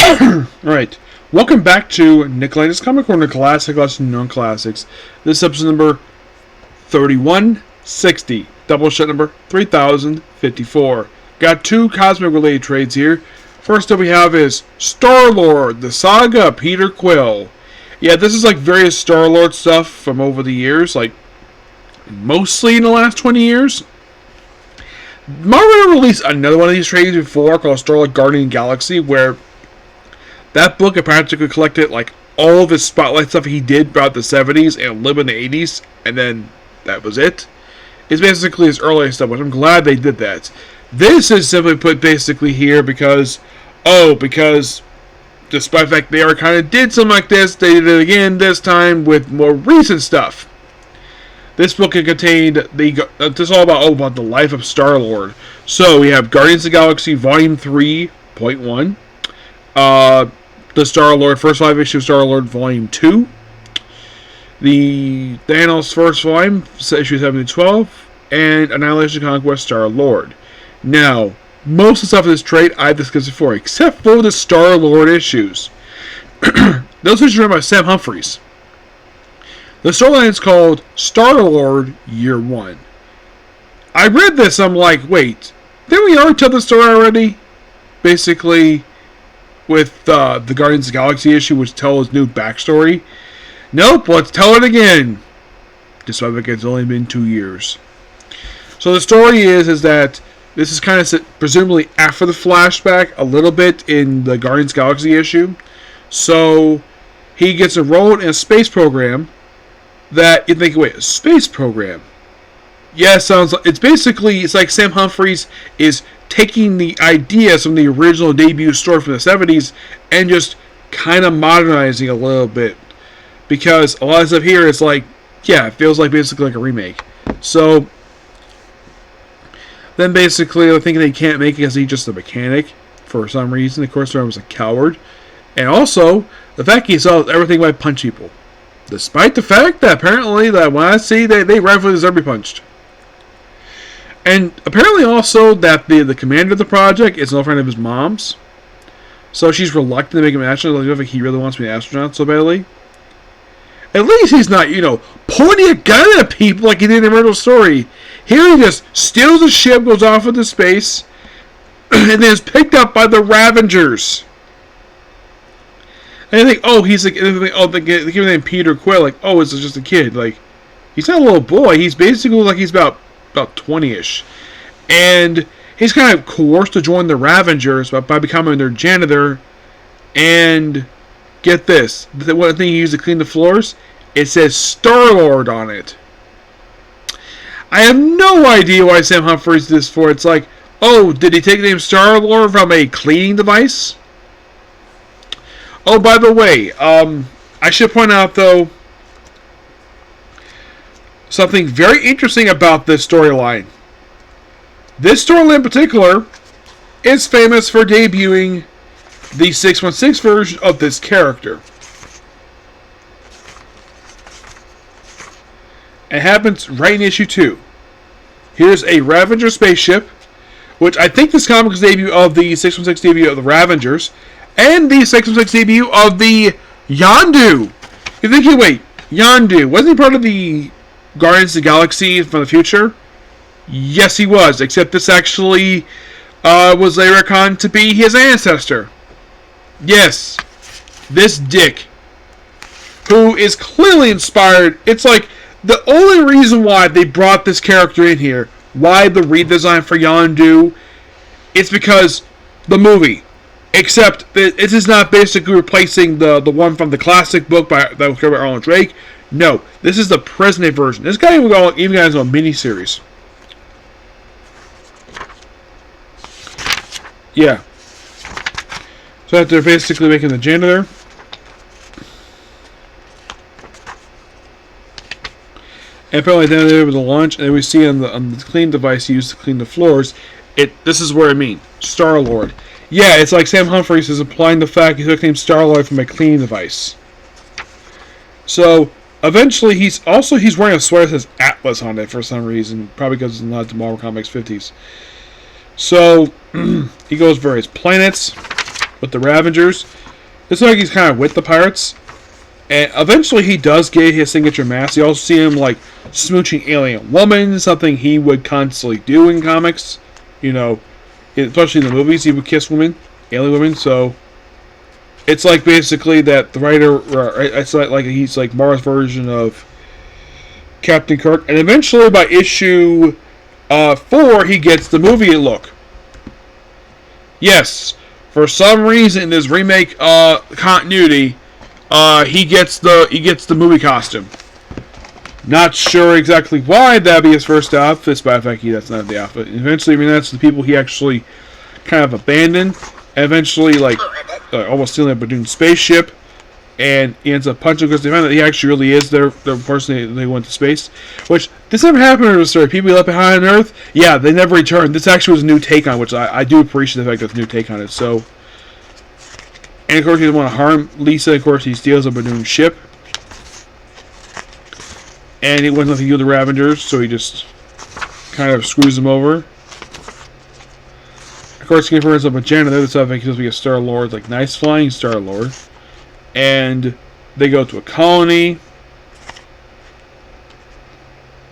Alright, welcome back to Nikolai's Comic Corner Classic Lesson Non-Classics. This is episode number 3160, Doubleshot number 3054. Got two cosmic related trades here. First up we have is Star-Lord, the Saga of Peter Quill. Yeah, this is like various Star-Lord stuff from over the years, like mostly in the last 20 years. Marvel released another one of these trades before called Star-Lord Guardian Galaxy, where that book practically collected like all of his spotlight stuff he did throughout the 70s and a little in the 80s, and then that was it. It's basically his earliest stuff, which I'm glad they did that. This is simply put basically here because despite the fact they already kind of did something like this, they did it again, this time with more recent stuff. This book contained this is all about the life of Star-Lord. So we have Guardians of the Galaxy Volume 3.1, the Star-Lord first 5 issue Star-Lord Volume 2, the Thanos first volume issue 7 to 12, and Annihilation Conquest Star-Lord. Now, most of the stuff in this trade I've discussed before, except for the Star-Lord issues. Those issues are written by Sam Humphries. The storyline is called Star-Lord Year 1. I read this, I'm like, wait, didn't we already tell the story already? Basically, with the Guardians of the Galaxy issue, which tells his new backstory. Nope, let's tell it again. Despite the fact it's only been 2 years. So the story is that this is kind of presumably after the flashback, a little bit in the Guardians of the Galaxy issue. So he gets enrolled in a space program that you think, wait, a space program? Yeah, sounds like it's like Sam Humphries is taking the ideas from the original debut story from the 70s and just kind of modernizing a little bit, because a lot of stuff here is like, yeah, it feels like basically like a remake. So then basically I think they can't make it because he's just a mechanic for some reason. Of course, he was a coward, and also the fact he saw everything by punch people. Despite the fact that apparently that when I see they rightfully deserve to be punched. And apparently also that the commander of the project is an old friend of his mom's. So she's reluctant to make him an astronaut. Like he really wants to be an astronaut so badly. At least he's not, pointing a gun at people like he did in the original story. Here he just steals a ship, goes off into space, and then is picked up by the Ravengers. And you think, they give him the name Peter Quill, like, oh, it's just a kid. Like, he's not a little boy. He's basically like he's about 20-ish. And he's kind of coerced to join the Ravengers by becoming their janitor. And get this, the one thing he used to clean the floors, it says Star-Lord on it. I have no idea why Sam Humphries did this for. It's like, oh, did he take the name Star-Lord from a cleaning device? Oh, by the way, I should point out, though, something very interesting about this storyline. This storyline in particular is famous for debuting the 616 version of this character. It happens right in issue 2. Here's a Ravager spaceship, which I think this comic is the debut of the 616 debut of the Ravengers, and the 616 debut of the Yondu. You're thinking, wait, Yondu, wasn't he part of the Guardians of the Galaxy from the future? Yes, he was, except this actually was later retconned to be his ancestor. Yes, this dick, who is clearly inspired. It's like the only reason why they brought this character in here, why the redesign for Yondu, it's because the movie. Except that it is not basically replacing the one from the classic book that was created by Arnold Drake. No, this is the present-day version. This guy even got a mini-series. Yeah. So that they're basically making the janitor. And apparently then there was a launch, and then we see on the clean device used to clean the floors. This is where I mean Star-Lord. Yeah, it's like Sam Humphries is implying the fact he took the name Star-Lord from a cleaning device. So eventually he's wearing a sweater that says Atlas on it for some reason, probably because it's not the Marvel Comics 50s. So he goes various planets. with the Ravengers. It's like he's kind of with the pirates. And eventually he does get his signature mask. You also see him like smooching alien woman, something he would constantly do in comics. You know, especially in the movies, he would kiss women, alien women. So it's like basically that the writer, it's like he's like Mars' version of Captain Kirk. And eventually by issue 4, he gets the movie look. Yes, for some reason in this remake continuity, he gets the movie costume. Not sure exactly why. That'd be his first outfit, despite the fact that's not the outfit. Eventually, that's the people he actually kind of abandoned. And eventually, like almost stealing a Badoon spaceship, and he ends up punching because they found that he actually really is their person they went to space. Which this never happened in the story. People left behind on Earth, yeah, they never returned. This actually was a new take on it, which I do appreciate the fact that it's a new take on it. So. And of course, he doesn't want to harm Lisa. Of course, he steals a Badoon ship. And it wasn't nothing to do with the Ravengers, so he just kind of screws them over. Of course, he confirms up with Janet. The other stuff, he's supposed to be a Star Lord, like nice flying Star Lord. And they go to a colony.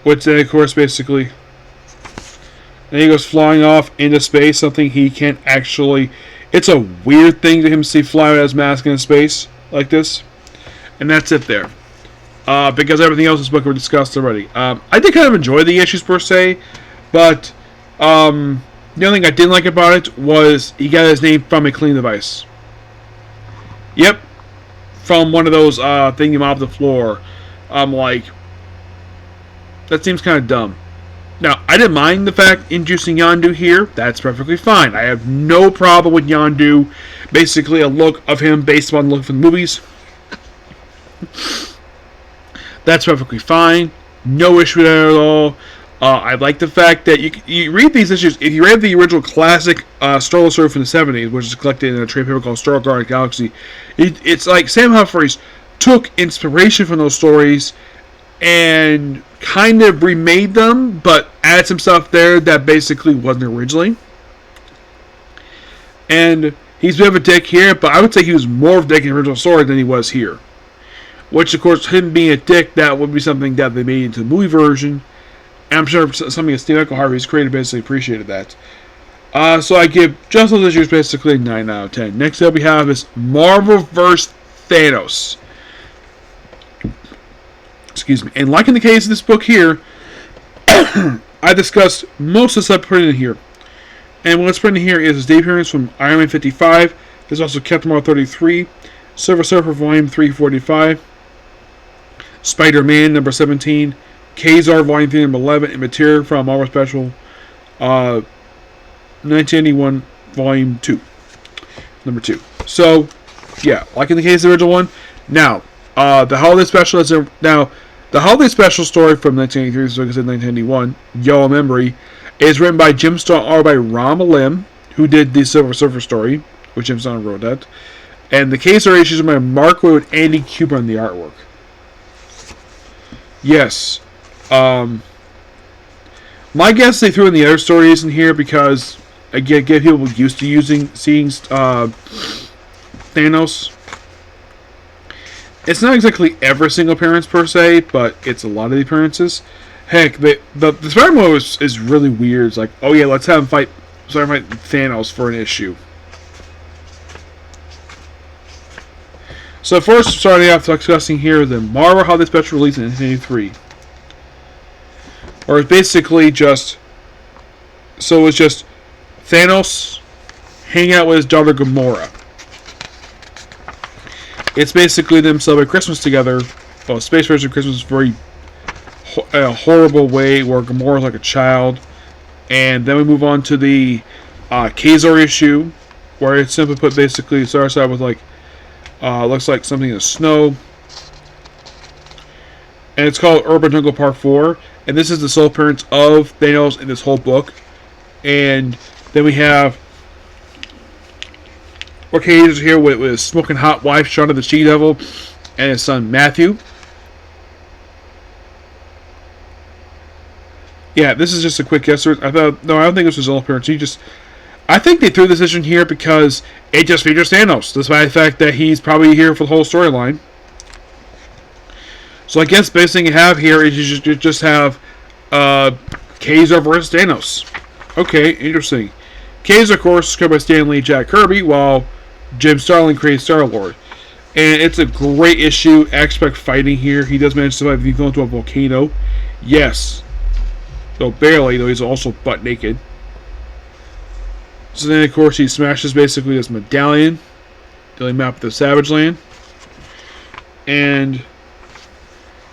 Which then, of course, basically. Then he goes flying off into space, something he can't actually. It's a weird thing to him to see fly without his mask in space like this. And that's it there. Because everything else in this book we discussed already. I did kind of enjoy the issues per se. But the only thing I didn't like about it was he got his name from a cleaning device. Yep. From one of those thing you mop the floor. I'm like, that seems kind of dumb. Now, I didn't mind the fact introducing Yondu here. That's perfectly fine. I have no problem with Yondu. Basically, a look of him based on the look from the movies. That's perfectly fine. No issue with that at all. I like the fact that you read these issues. If you read the original classic Star Wars story from the 70s, which is collected in a trade paper called Star Guard Galaxy, it's like Sam Humphries took inspiration from those stories and kind of remade them, but added some stuff there that basically wasn't originally. And he's a bit of a dick here, but I would say he was more of a dick in the original story than he was here. Which, of course, him being a dick, that would be something that they made into the movie version. And I'm sure something that Steve Michael Harvey's creator basically appreciated that. So I give just those issues basically 9 out of 10. Next up we have is Marvel vs. Thanos. Excuse me. And like in the case of this book here, I discussed most of the stuff put in here. And what's put in here is his debut appearance from Iron Man 55. There's also Captain Marvel 33. Silver Surfer Volume 345. Spider-Man number 17. Ka-Zar Volume 3 number 11. And material from Marvel Special 1981 Volume 2. Number 2. So, yeah, like in the case of the original one. Now, the holiday special is the holiday special story from 1983, so like I said 1981, Yellow Memory, is written by Jim Starlin or by Ron Lim, who did the Silver Surfer story, which Jim Starlin wrote that. And the Ka-Zar issues are by Mark Waid with Andy Kubert on the artwork. Yes. My guess they threw in the other stories in here because get people used to seeing Thanos. It's not exactly every single appearance per se, but it's a lot of the appearances. Heck, the Spider-Man is really weird. It's like, oh yeah, let's have him fight Thanos for an issue. So first, starting off discussing here the Marvel Holiday Special release in 1983. Or it's basically just... So it's just Thanos hanging out with his daughter Gamora. It's basically them celebrating Christmas together. Well, space version of Christmas is very a horrible way where Gamora's like a child. And then we move on to the Ka-Zar issue, where it's simply put basically it starts out with like looks like something in the snow. And it's called Urban Jungle Part 4. And this is the sole appearance of Thanos in this whole book. And then we have Ka-Zar's here with his smoking hot wife, Shauna the She-Devil, and his son, Matthew. Yeah, this is just a quick guess. I don't think this was all appearance. I think they threw this issue here because it just features Thanos, despite the fact that he's probably here for the whole storyline. So I guess the best thing you have here is you just have Ka-Zar versus Thanos. Okay, interesting. Ka-Zar, of course, is created by Stan Lee and Jack Kirby, while Jim Starlin creates Star-Lord. And it's a great issue. Expect fighting here. He does manage to survive if you go into a volcano. Yes. Though barely, though he's also butt naked. So then, of course, he smashes basically this medallion. The only map of the Savage Land. And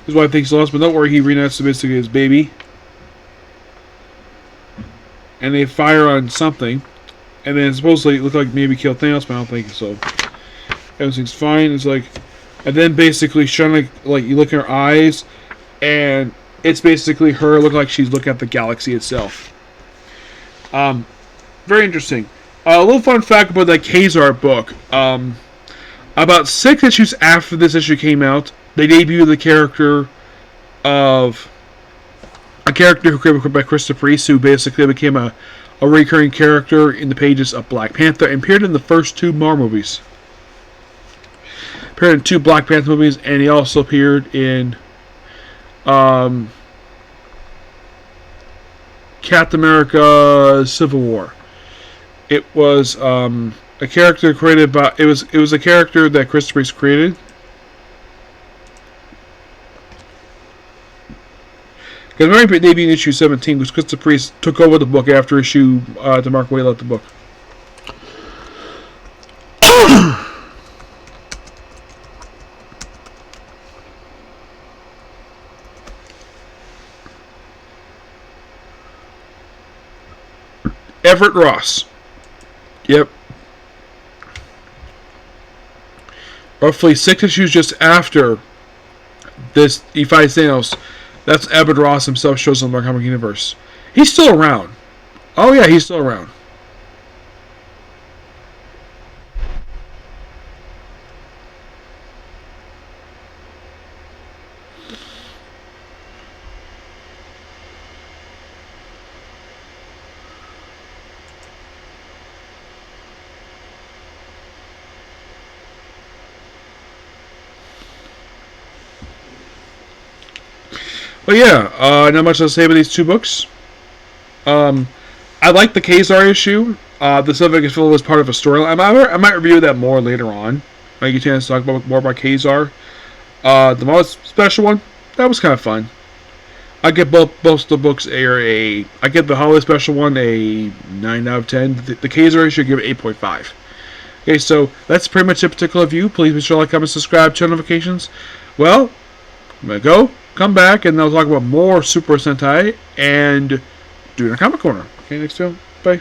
his wife thinks he's lost, but don't worry, he reunites basically his baby. And they fire on something. And then supposedly it looked like maybe kill Thanos, but I don't think so. Everything's fine. It's like, and then basically showing like you look in her eyes, and it's basically her looking like she's looking at the galaxy itself. Very interesting. A little fun fact about that Ka-Zar book. About 6 issues after this issue came out, they debuted the character of a character who created by Christopher Priest, who basically became a recurring character in the pages of Black Panther, and appeared in the first 2 Marvel movies. Appeared in 2 Black Panther movies, and he also appeared in Captain America: Civil War. It was a character created by it was a character that Christopher Priest created. Because remember, debuted in issue 17, because Christopher Priest took over the book after issue DeMarco Wade left the book. Everett Ross. Yep. Roughly 6 issues just after this, he fights Thanos. That's Everett Ross himself shows in the Marvel Comic Universe. He's still around. Oh yeah, he's still around. But yeah, not much to say about these 2 books. I like the Ka-Zar issue. The subject is filled as part of a storyline. I might review that more later on. I get a chance to talk more about Ka-Zar. The most special one, that was kind of fun. I get both the books I get the holiday special one a 9 out of 10. The Ka-Zar issue I give it 8.5. Okay, so that's pretty much a particular view. Please be sure to like, comment, subscribe, turn notifications. Well, I'm gonna go. Come back, and they'll talk about more Super Sentai and do a comic corner. Okay, next time. Bye.